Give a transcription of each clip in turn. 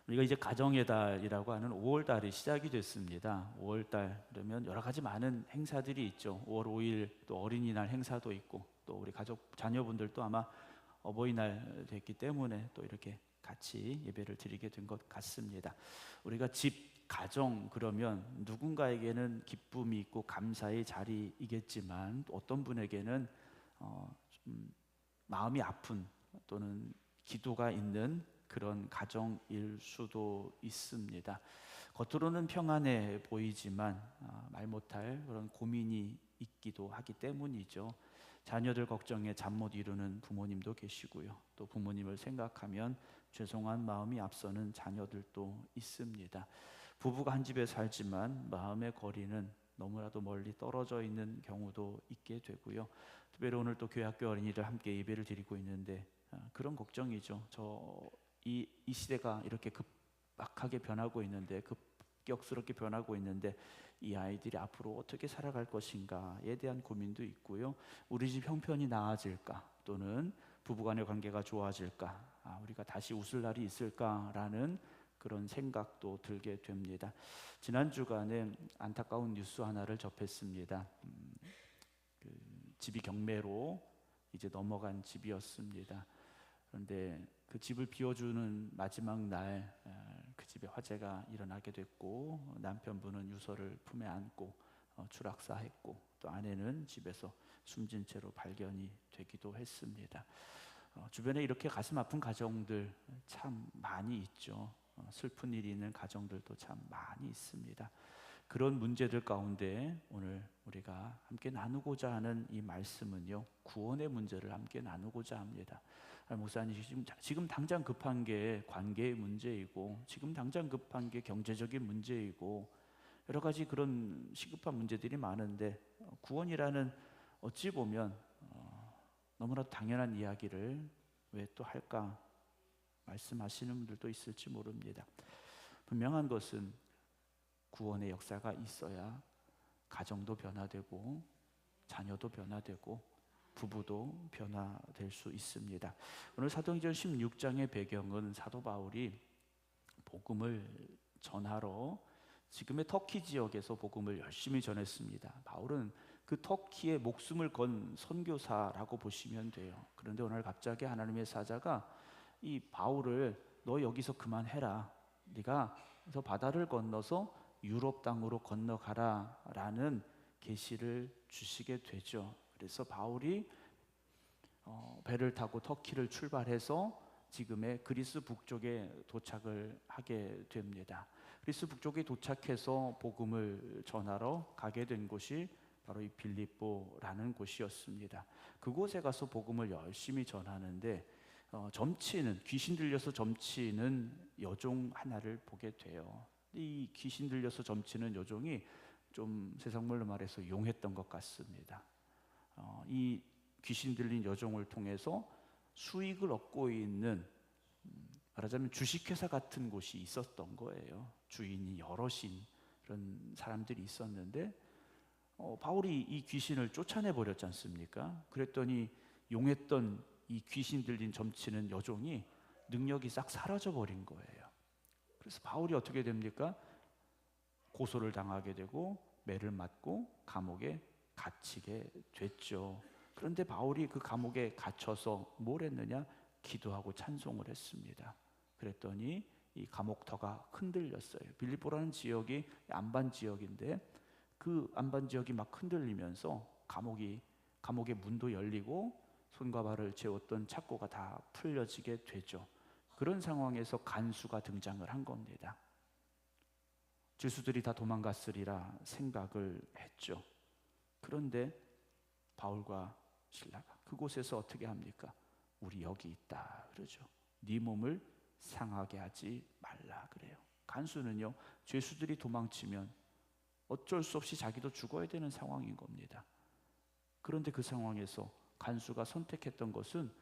우리가 이제 가정의 달이라고 하는 5월 달이 시작이 됐습니다. 5월 달 그러면 여러 가지 많은 행사들이 있죠. 5월 5일 또 어린이날 행사도 있고, 또 우리 가족 자녀분들도 아마 어버이날 됐기 때문에 또 이렇게 같이 예배를 드리게 된 것 같습니다. 우리가 집, 가정 그러면 누군가에게는 기쁨이 있고 감사의 자리이겠지만, 또 어떤 분에게는 좀 마음이 아픈 또는 기도가 있는 그런 가정일 수도 있습니다. 겉으로는 평안해 보이지만 말 못할 그런 고민이 있기도 하기 때문이죠. 자녀들 걱정에 잠 못 이루는 부모님도 계시고요. 또 부모님을 생각하면 죄송한 마음이 앞서는 자녀들도 있습니다. 부부가 한 집에 살지만 마음의 거리는 너무나도 멀리 떨어져 있는 경우도 있게 되고요. 특별히 오늘 또 교회학교 어린이들 함께 예배를 드리고 있는데 그런 걱정이죠. 이 시대가 이렇게 급박하게 변하고 있는데, 급격스럽게 변하고 있는데 이 아이들이 앞으로 어떻게 살아갈 것인가에 대한 고민도 있고요. 우리 집 형편이 나아질까, 또는 부부간의 관계가 좋아질까, 우리가 다시 웃을 날이 있을까라는 그런 생각도 들게 됩니다. 지난 주간에 안타까운 뉴스 하나를 접했습니다. 집이 경매로 이제 넘어간 집이었습니다. 그런데 그 집을 비워주는 마지막 날 그 집에 화재가 일어나게 됐고, 남편분은 유서를 품에 안고 추락사했고, 또 아내는 집에서 숨진 채로 발견이 되기도 했습니다. 주변에 이렇게 가슴 아픈 가정들 참 많이 있죠. 슬픈 일이 있는 가정들도 참 많이 있습니다. 그런 문제들 가운데 오늘 우리가 함께 나누고자 하는 이 말씀은요, 구원의 문제를 함께 나누고자 합니다. 목사님, 지금 당장 급한 게 관계의 문제이고, 지금 당장 급한 게 경제적인 문제이고, 여러 가지 그런 시급한 문제들이 많은데 구원이라는, 어찌 보면 너무나도 당연한 이야기를 왜 또 할까 말씀하시는 분들도 있을지 모릅니다. 분명한 것은 구원의 역사가 있어야 가정도 변화되고, 자녀도 변화되고, 부부도 변화될 수 있습니다. 오늘 사도행전 16장의 배경은 사도 바울이 복음을 전하러 지금의 터키 지역에서 복음을 열심히 전했습니다. 바울은 그 터키에 목숨을 건 선교사라고 보시면 돼요. 그런데 오늘 갑자기 하나님의 사자가 이 바울을, 너 여기서 그만해라, 네가 저 바다를 건너서 유럽 땅으로 건너가라 라는 계시를 주시게 되죠. 그래서 바울이 배를 타고 터키를 출발해서 지금의 그리스 북쪽에 도착을 하게 됩니다. 그리스 북쪽에 도착해서 복음을 전하러 가게 된 곳이 바로 이 빌립보라는 곳이었습니다. 그곳에 가서 복음을 열심히 전하는데 점치는, 귀신 들려서 점치는 여종 하나를 보게 돼요. 이 귀신 들려서 점치는 여종이 좀 세상말로 말해서 용했던 것 같습니다. 이 귀신 들린 여종을 통해서 수익을 얻고 있는, 말하자면 주식회사 같은 곳이 있었던 거예요. 주인이 여럿인 그런 사람들이 있었는데 바울이 이 귀신을 쫓아내 버렸지 않습니까? 그랬더니 용했던 이 귀신 들린 점치는 여종이 능력이 싹 사라져 버린 거예요. 그래서 바울이 어떻게 됩니까? 고소를 당하게 되고 매를 맞고 감옥에 갇히게 됐죠. 그런데 바울이 그 감옥에 갇혀서 뭘 했느냐? 기도하고 찬송을 했습니다. 그랬더니 이 감옥터가 흔들렸어요. 빌립보라는 지역이 안반 지역인데 그 안반 지역이 막 흔들리면서 감옥의 문도 열리고 손과 발을 채웠던 착고가 다 풀려지게 되죠. 그런 상황에서 간수가 등장을 한 겁니다. 죄수들이 다 도망갔으리라 생각을 했죠. 그런데 바울과 실라가 그곳에서 어떻게 합니까? 우리 여기 있다 그러죠. 네 몸을 상하게 하지 말라 그래요. 간수는요, 죄수들이 도망치면 어쩔 수 없이 자기도 죽어야 되는 상황인 겁니다. 그런데 그 상황에서 간수가 선택했던 것은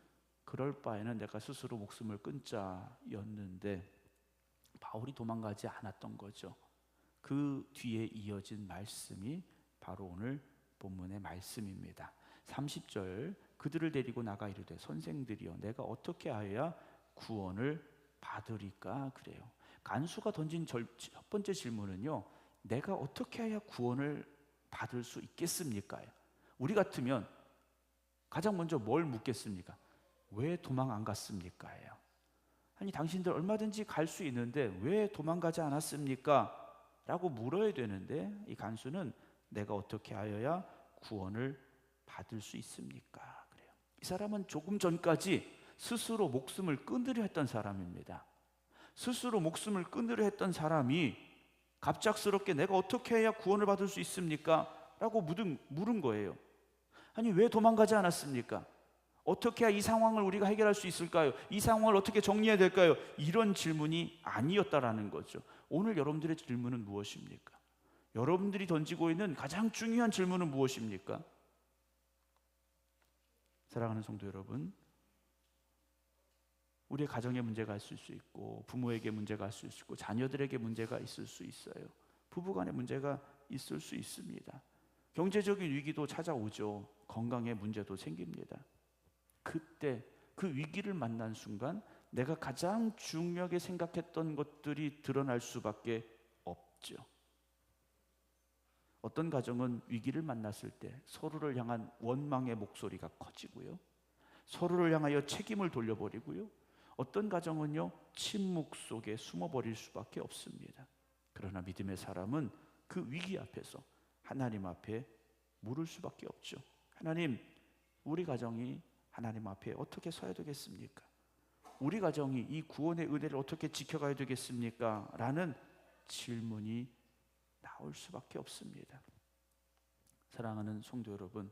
그럴 바에는 내가 스스로 목숨을 끊자였는데 바울이 도망가지 않았던 거죠. 그 뒤에 이어진 말씀이 바로 오늘 본문의 말씀입니다. 30절, 그들을 데리고 나가 이르되 선생들이여 내가 어떻게 하여야 구원을 받으리까 그래요. 간수가 던진 첫 번째 질문은요, 내가 어떻게 해야 구원을 받을 수 있겠습니까? 우리 같으면 가장 먼저 뭘 묻겠습니까? 왜 도망 안 갔습니까? 아니, 당신들 얼마든지 갈 수 있는데 왜 도망가지 않았습니까? 라고 물어야 되는데, 이 간수는 내가 어떻게 하여야 구원을 받을 수 있습니까? 그래요. 이 사람은 조금 전까지 스스로 목숨을 끊으려 했던 사람입니다. 스스로 목숨을 끊으려 했던 사람이 갑작스럽게 내가 어떻게 해야 구원을 받을 수 있습니까? 라고 물은 거예요. 아니, 왜 도망가지 않았습니까? 어떻게 해야 이 상황을 우리가 해결할 수 있을까요? 이 상황을 어떻게 정리해야 될까요? 이런 질문이 아니었다라는 거죠. 오늘 여러분들의 질문은 무엇입니까? 여러분들이 던지고 있는 가장 중요한 질문은 무엇입니까? 사랑하는 성도 여러분, 우리의 가정에 문제가 있을 수 있고, 부모에게 문제가 있을 수 있고, 자녀들에게 문제가 있을 수 있어요. 부부간에 문제가 있을 수 있습니다. 경제적인 위기도 찾아오죠. 건강에 문제도 생깁니다. 그때 그 위기를 만난 순간 내가 가장 중요하게 생각했던 것들이 드러날 수밖에 없죠. 어떤 가정은 위기를 만났을 때 서로를 향한 원망의 목소리가 커지고요, 서로를 향하여 책임을 돌려버리고요, 어떤 가정은요 침묵 속에 숨어버릴 수밖에 없습니다. 그러나 믿음의 사람은 그 위기 앞에서 하나님 앞에 물을 수밖에 없죠. 하나님, 우리 가정이 하나님 앞에 어떻게 서야 되겠습니까? 우리 가정이 이 구원의 은혜를 어떻게 지켜가야 되겠습니까? 라는 질문이 나올 수밖에 없습니다. 사랑하는 성도 여러분,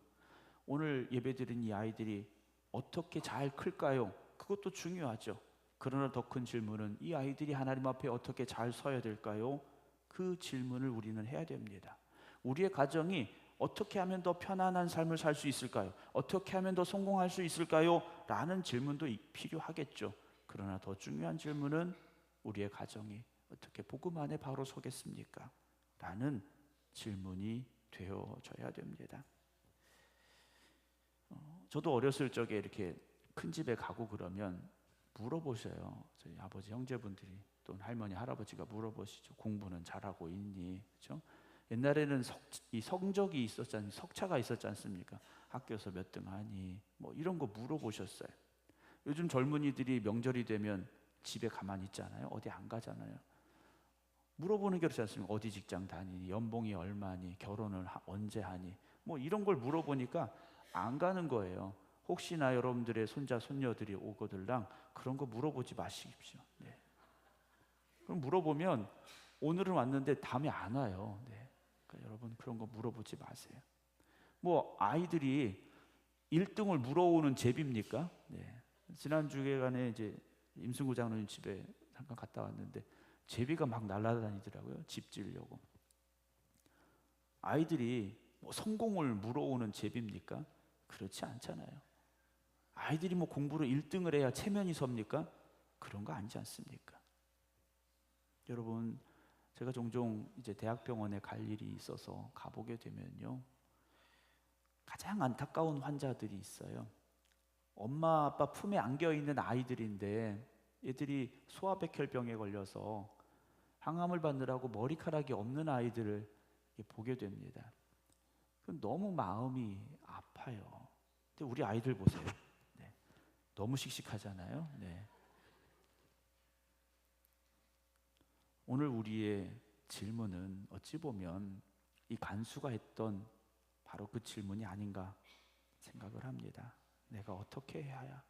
오늘 예배드린 이 아이들이 어떻게 잘 클까요? 그것도 중요하죠. 그러나 더 큰 질문은 이 아이들이 하나님 앞에 어떻게 잘 서야 될까요? 그 질문을 우리는 해야 됩니다. 우리의 가정이 어떻게 하면 더 편안한 삶을 살 수 있을까요? 어떻게 하면 더 성공할 수 있을까요? 라는 질문도 필요하겠죠. 그러나 더 중요한 질문은 우리의 가정이 어떻게 복음 안에 바로 서겠습니까? 라는 질문이 되어져야 됩니다. 저도 어렸을 적에 이렇게 큰 집에 가고 그러면 물어보셔요. 저희 아버지 형제분들이 또는 할머니 할아버지가 물어보시죠. 공부는 잘하고 있니? 그렇죠? 옛날에는 이 성적이 있었지, 석차가 있었지 않습니까? 학교에서 몇 등 하니? 뭐 이런 거 물어보셨어요. 요즘 젊은이들이 명절이 되면 집에 가만히 있잖아요. 어디 안 가잖아요. 물어보는 게 그렇지 않습니까? 어디 직장 다니니? 연봉이 얼마니? 결혼을 언제 하니? 뭐 이런 걸 물어보니까 안 가는 거예요. 혹시나 여러분들의 손자 손녀들이 오거들랑 그런 거 물어보지 마십시오. 네. 그럼 물어보면 오늘은 왔는데 다음에 안 와요. 네. 그러니까 여러분 그런 거 물어보지 마세요. 뭐 아이들이 1등을 물어오는 제비입니까? 네. 지난 주간에 이제 임승구 장로님 집에 잠깐 갔다 왔는데 제비가 막 날아다니더라고요. 집 지으려고. 아이들이 뭐 성공을 물어오는 제비입니까? 그렇지 않잖아요. 아이들이 뭐 공부를 1등을 해야 체면이 섭니까? 그런 거 아니지 않습니까? 여러분, 제가 종종 이제 대학병원에 갈 일이 있어서 가보게 되면요, 가장 안타까운 환자들이 있어요. 엄마 아빠 품에 안겨 있는 아이들인데 애들이 소아백혈병에 걸려서 항암을 받느라고 머리카락이 없는 아이들을 보게 됩니다. 너무 마음이 아파요. 근데 우리 아이들 보세요. 네. 너무 씩씩하잖아요. 네. 오늘 우리의 질문은 어찌 보면 이 간수가 했던 바로 그 질문이 아닌가 생각을 합니다. 내가 어떻게 해야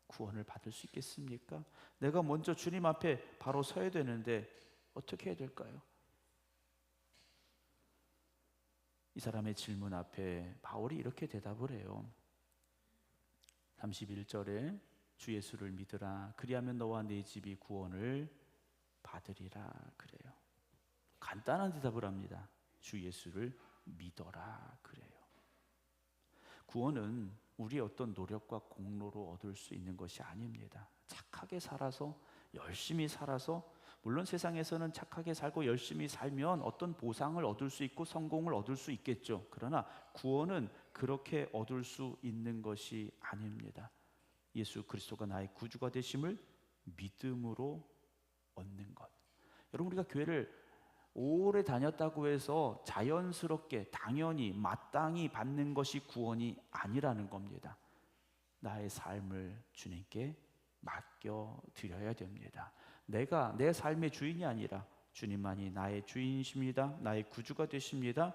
구원을 받을 수 있겠습니까? 내가 먼저 주님 앞에 바로 서야 되는데 어떻게 해야 될까요? 이 사람의 질문 앞에 바울이 이렇게 대답을 해요. 31절에 주 예수를 믿으라. 그리하면 너와 네 집이 구원을 받으리라. 그래요. 간단한 대답을 합니다. 주 예수를 믿어라. 그래요. 구원은 우리의 어떤 노력과 공로로 얻을 수 있는 것이 아닙니다. 착하게 살아서, 열심히 살아서, 물론 세상에서는 착하게 살고 열심히 살면 어떤 보상을 얻을 수 있고 성공을 얻을 수 있겠죠. 그러나 구원은 그렇게 얻을 수 있는 것이 아닙니다. 예수 그리스도가 나의 구주가 되심을 믿음으로 얻는 것. 여러분, 우리가 교회를 오래 다녔다고 해서 자연스럽게 당연히 마땅히 받는 것이 구원이 아니라는 겁니다. 나의 삶을 주님께 맡겨 드려야 됩니다. 내가 내 삶의 주인이 아니라 주님만이 나의 주인이십니다, 나의 구주가 되십니다,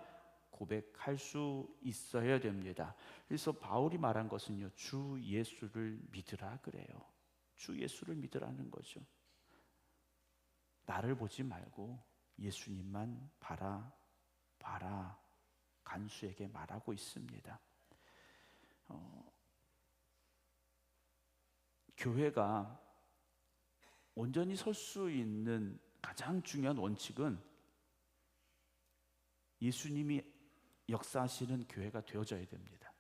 고백할 수 있어야 됩니다. 그래서 바울이 말한 것은요, 주 예수를 믿으라 그래요. 주 예수를 믿으라는 거죠. 나를 보지 말고 예수님만 봐라. 간수에게 말하고 있습니다. 교회가 온전히 설 수 있는 가장 중요한 원칙은 예수님이 역사하시는 교회가 되어져야 됩니다.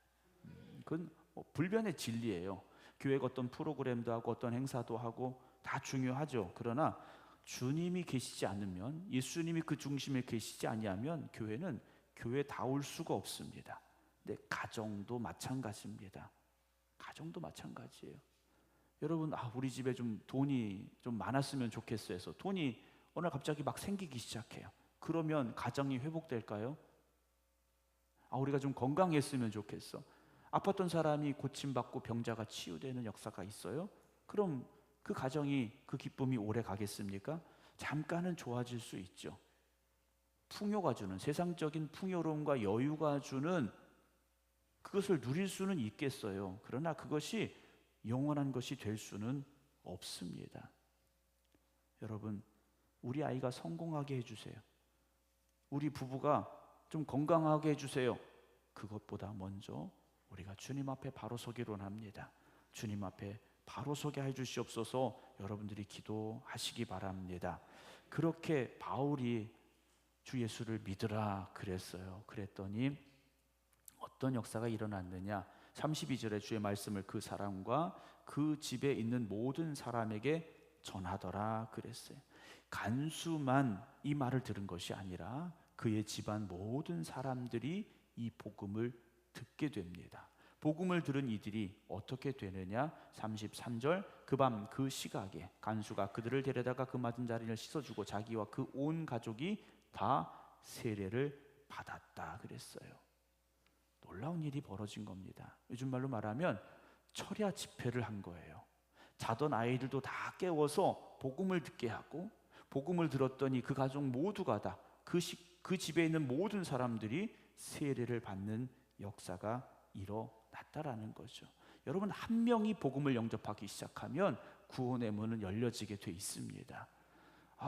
그건 불변의 진리예요. 교회가 어떤 프로그램도 하고 어떤 행사도 하고 다 중요하죠. 그러나 주님이 계시지 않으면, 예수님이 그 중심에 계시지 아니하면 교회는 교회다울 수가 없습니다. 근데 가정도 마찬가지입니다. 가정도 마찬가지예요. 여러분, 우리 집에 좀 돈이 좀 많았으면 좋겠어요 해서 돈이 어느 날 갑자기 막 생기기 시작해요. 그러면 가정이 회복될까요? 우리가 좀 건강했으면 좋겠어. 아팠던 사람이 고침받고 병자가 치유되는 역사가 있어요? 그럼 그 가정이, 그 기쁨이 오래 가겠습니까? 잠깐은 좋아질 수 있죠. 풍요가 주는, 세상적인 풍요로움과 여유가 주는 그것을 누릴 수는 있겠어요. 그러나 그것이 영원한 것이 될 수는 없습니다. 여러분, 우리 아이가 성공하게 해주세요. 우리 부부가 좀 건강하게 해주세요. 그것보다 먼저 우리가 주님 앞에 바로 서기로 합니다. 주님 앞에 바로 서게 해주시옵소서. 여러분들이 기도하시기 바랍니다. 그렇게 바울이 주 예수를 믿으라 그랬어요. 그랬더니 어떤 역사가 일어났느냐? 32절에 주의 말씀을 그 사람과 그 집에 있는 모든 사람에게 전하더라 그랬어요. 간수만 이 말을 들은 것이 아니라 그의 집안 모든 사람들이 이 복음을 듣게 됩니다. 복음을 들은 이들이 어떻게 되느냐? 33절, 그 밤 그 시각에 간수가 그들을 데려다가 그 맞은 자리를 씻어주고 자기와 그 온 가족이 다 세례를 받았다 그랬어요. 놀라운 일이 벌어진 겁니다. 요즘 말로 말하면 철야 집회를 한 거예요. 자던 아이들도 다 깨워서 복음을 듣게 하고, 복음을 들었더니 그 가족 모두가 다 그 집에 있는 모든 사람들이 세례를 받는 역사가 일어났다라는 거죠. 여러분, 한 명이 복음을 영접하기 시작하면 구원의 문은 열려지게 돼 있습니다.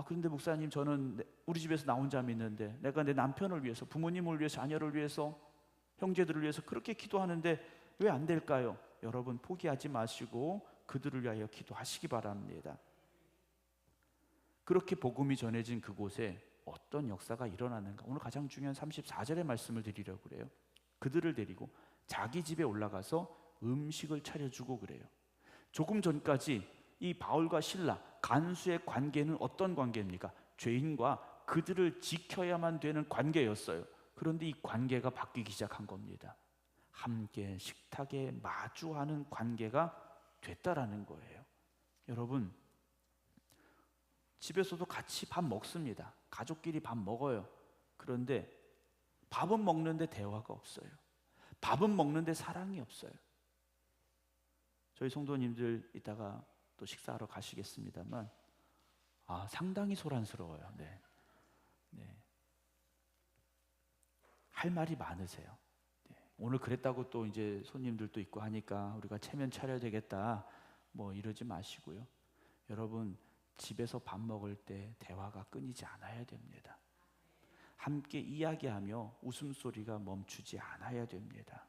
그런데 목사님, 저는 우리 집에서 나 혼자 믿는데 내가 내 남편을 위해서, 부모님을 위해서, 자녀를 위해서, 형제들을 위해서 그렇게 기도하는데 왜 안 될까요? 여러분, 포기하지 마시고 그들을 위하여 기도하시기 바랍니다. 그렇게 복음이 전해진 그곳에 어떤 역사가 일어나는가? 오늘 가장 중요한 34절의 말씀을 드리려고 그래요. 그들을 데리고 자기 집에 올라가서 음식을 차려주고 그래요. 조금 전까지 이 바울과 실라, 간수의 관계는 어떤 관계입니까? 죄인과 그들을 지켜야만 되는 관계였어요. 그런데 이 관계가 바뀌기 시작한 겁니다. 함께 식탁에 마주하는 관계가 됐다라는 거예요. 여러분, 집에서도 같이 밥 먹습니다. 가족끼리 밥 먹어요. 그런데 밥은 먹는데 대화가 없어요. 밥은 먹는데 사랑이 없어요. 저희 성도님들 이따가 또 식사하러 가시겠습니다만 상당히 소란스러워요. 네. 할 말이 많으세요. 오늘 그랬다고 또 이제 손님들도 있고 하니까 우리가 체면 차려야 되겠다 뭐 이러지 마시고요. 여러분, 집에서 밥 먹을 때 대화가 끊이지 않아야 됩니다. 함께 이야기하며 웃음소리가 멈추지 않아야 됩니다.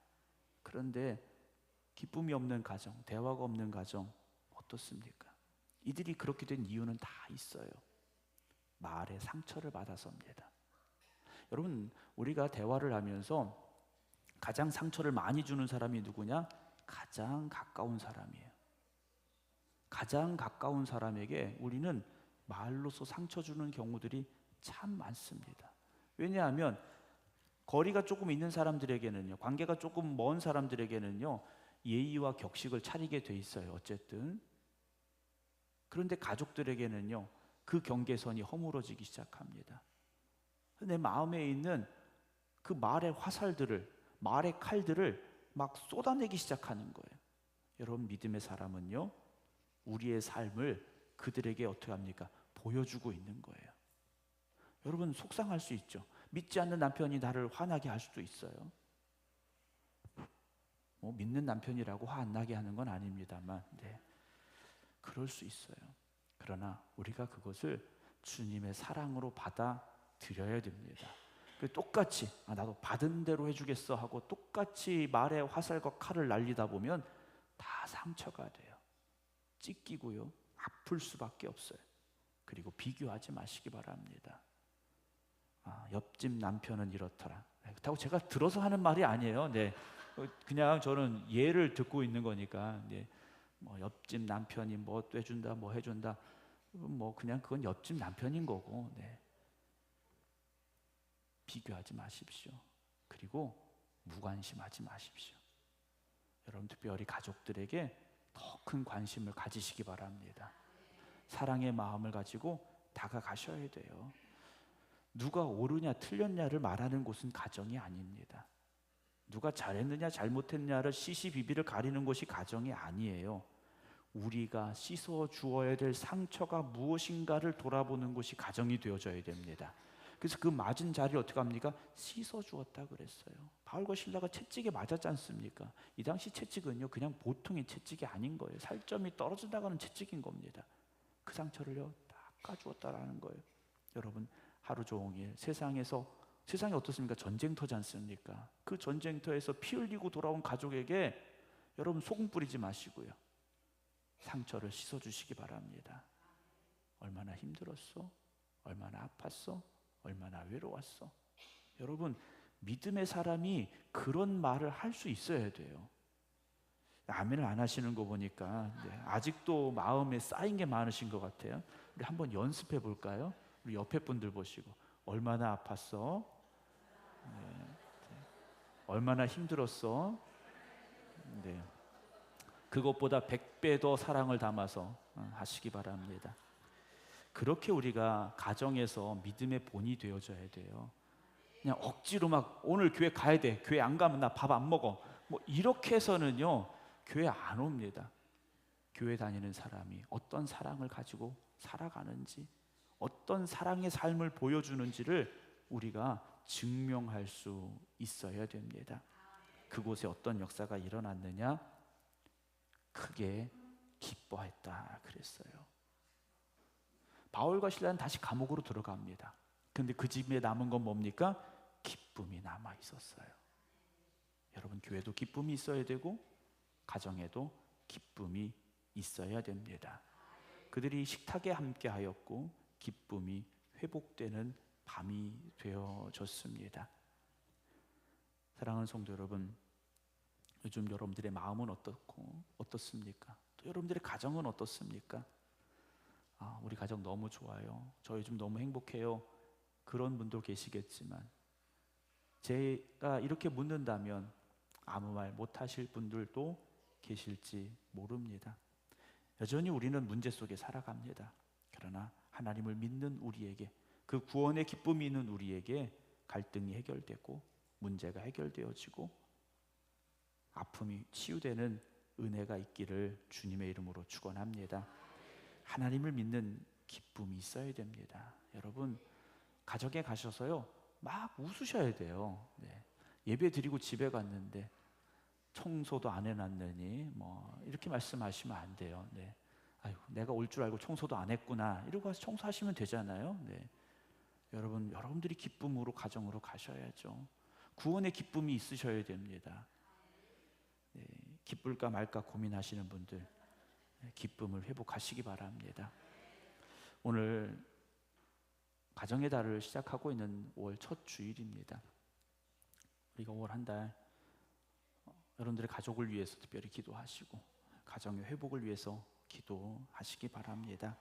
그런데 기쁨이 없는 가정, 대화가 없는 가정 어떻습니까? 이들이 그렇게 된 이유는 다 있어요. 말에 상처를 받아서입니다. 여러분, 우리가 대화를 하면서 가장 상처를 많이 주는 사람이 누구냐? 가장 가까운 사람이에요. 가장 가까운 사람에게 우리는 말로서 상처 주는 경우들이 참 많습니다. 왜냐하면 거리가 조금 있는 사람들에게는요, 관계가 조금 먼 사람들에게는요, 예의와 격식을 차리게 돼 있어요. 어쨌든. 그런데 가족들에게는요, 그 경계선이 허물어지기 시작합니다. 내 마음에 있는 그 말의 화살들을, 말의 칼들을 막 쏟아내기 시작하는 거예요. 여러분, 믿음의 사람은요, 우리의 삶을 그들에게 어떻게 합니까? 보여주고 있는 거예요. 여러분, 속상할 수 있죠. 믿지 않는 남편이 나를 화나게 할 수도 있어요. 믿는 남편이라고 화 안 나게 하는 건 아닙니다만, 네, 그럴 수 있어요. 그러나 우리가 그것을 주님의 사랑으로 받아들여야 됩니다. 똑같이 나도 받은 대로 해주겠어 하고 똑같이 말에 화살과 칼을 날리다 보면 다 상처가 돼요. 찢기고요, 아플 수밖에 없어요. 그리고 비교하지 마시기 바랍니다. 옆집 남편은 이렇더라. 그렇다고 제가 들어서 하는 말이 아니에요. 네, 그냥 저는 예를 듣고 있는 거니까. 네, 옆집 남편이 뭐 떼준다, 뭐 해준다, 그냥 그건 옆집 남편인 거고. 네, 비교하지 마십시오. 그리고 무관심하지 마십시오. 여러분, 특별히 가족들에게 더 큰 관심을 가지시기 바랍니다. 사랑의 마음을 가지고 다가가셔야 돼요. 누가 옳으냐 틀렸냐를 말하는 곳은 가정이 아닙니다. 누가 잘했느냐 잘못했느냐를 시시비비를 가리는 것이 가정이 아니에요. 우리가 씻어 주어야 될 상처가 무엇인가를 돌아보는 것이 가정이 되어져야 됩니다. 그래서 그 맞은 자리를 어떻게 합니까? 씻어 주었다 그랬어요. 바울과 실라가 채찍에 맞았지 않습니까? 이 당시 채찍은요, 그냥 보통의 채찍이 아닌 거예요. 살점이 떨어져 나가는 채찍인 겁니다. 그 상처를요, 닦아주었다라는 거예요. 여러분, 하루 종일 세상이 어떻습니까? 전쟁터지 않습니까? 그 전쟁터에서 피 흘리고 돌아온 가족에게 여러분, 소금 뿌리지 마시고요, 상처를 씻어주시기 바랍니다. 얼마나 힘들었어? 얼마나 아팠어? 얼마나 외로웠어? 여러분, 믿음의 사람이 그런 말을 할 수 있어야 돼요. 아멘을 안 하시는 거 보니까 아직도 마음에 쌓인 게 많으신 것 같아요. 우리 한번 연습해 볼까요? 우리 옆에 분들 보시고, 얼마나 아팠어? 네. 얼마나 힘들었어? 네. 그것보다 100배 더 사랑을 담아서 하시기 바랍니다. 그렇게 우리가 가정에서 믿음의 본이 되어져야 돼요. 그냥 억지로 막 오늘 교회 가야 돼, 교회 안 가면 나 밥 안 먹어, 이렇게 해서는요, 교회 안 옵니다. 교회 다니는 사람이 어떤 사랑을 가지고 살아가는지, 어떤 사랑의 삶을 보여주는지를 우리가 증명할 수 있어야 됩니다. 그곳에 어떤 역사가 일어났느냐? 크게 기뻐했다 그랬어요. 바울과 실라는 다시 감옥으로 들어갑니다. 근데 그 집에 남은 건 뭡니까? 기쁨이 남아 있었어요. 여러분, 교회도 기쁨이 있어야 되고 가정에도 기쁨이 있어야 됩니다. 그들이 식탁에 함께 하였고 기쁨이 회복되는 밤이 되어졌습니다. 사랑하는 성도 여러분, 요즘 여러분들의 마음은 어떻습니까? 또 여러분들의 가정은 어떻습니까? 우리 가정 너무 좋아요, 저 요즘 너무 행복해요, 그런 분도 계시겠지만, 제가 이렇게 묻는다면 아무 말 못하실 분들도 계실지 모릅니다. 여전히 우리는 문제 속에 살아갑니다. 그러나 하나님을 믿는 우리에게, 그 구원의 기쁨이 있는 우리에게 갈등이 해결되고 문제가 해결되어지고 아픔이 치유되는 은혜가 있기를 주님의 이름으로 축원합니다. 하나님을 믿는 기쁨이 있어야 됩니다. 여러분, 가정에 가셔서요, 막 웃으셔야 돼요. 네. 예배 드리고 집에 갔는데 청소도 안 해놨느니 이렇게 말씀하시면 안 돼요. 네. 아유, 내가 올 줄 알고 청소도 안 했구나, 이러고 가서 청소하시면 되잖아요. 네. 여러분들이 기쁨으로 가정으로 가셔야죠. 구원의 기쁨이 있으셔야 됩니다. 네. 기쁠까 말까 고민하시는 분들, 기쁨을 회복하시기 바랍니다. 오늘 가정의 달을 시작하고 있는 5월 첫 주일입니다. 우리가 5월 한 달 여러분들의 가족을 위해서 특별히 기도하시고 가정의 회복을 위해서 기도하시기 바랍니다.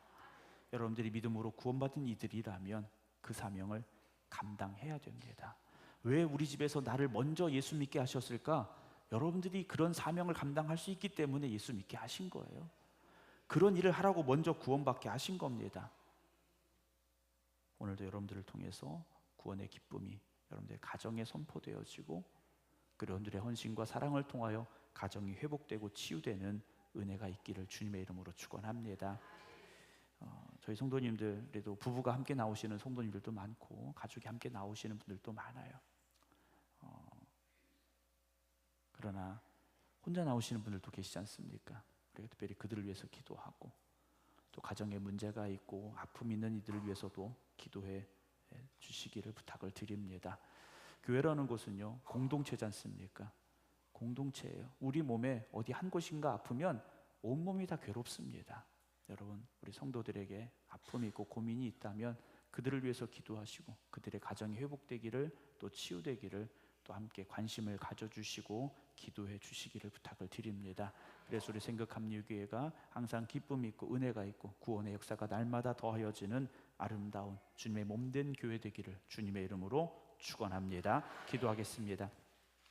여러분들이 믿음으로 구원받은 이들이라면 그 사명을 감당해야 됩니다. 왜 우리 집에서 나를 먼저 예수 믿게 하셨을까? 여러분들이 그런 사명을 감당할 수 있기 때문에 예수 믿게 하신 거예요. 그런 일을 하라고 먼저 구원받게 하신 겁니다. 오늘도 여러분들을 통해서 구원의 기쁨이 여러분들의 가정에 선포되어지고, 그리고 여러분들의 헌신과 사랑을 통하여 가정이 회복되고 치유되는 은혜가 있기를 주님의 이름으로 축원합니다. 저희 성도님들에도 부부가 함께 나오시는 성도님들도 많고 가족이 함께 나오시는 분들도 많아요. 그러나 혼자 나오시는 분들도 계시지 않습니까? 우리가 특별히 그들을 위해서 기도하고, 또 가정에 문제가 있고 아픔 있는 이들을 위해서도 기도해 주시기를 부탁을 드립니다. 교회라는 곳은요, 공동체지 않습니까? 공동체예요. 우리 몸에 어디 한 곳인가 아프면 온몸이 다 괴롭습니다. 여러분, 우리 성도들에게 아픔이 있고 고민이 있다면 그들을 위해서 기도하시고, 그들의 가정이 회복되기를, 또 치유되기를 또 함께 관심을 가져주시고 기도해 주시기를 부탁을 드립니다. 그래서 우리 생각합리교회가 항상 기쁨이 있고 은혜가 있고 구원의 역사가 날마다 더하여지는 아름다운 주님의 몸된 교회 되기를 주님의 이름으로 축원합니다. 기도하겠습니다.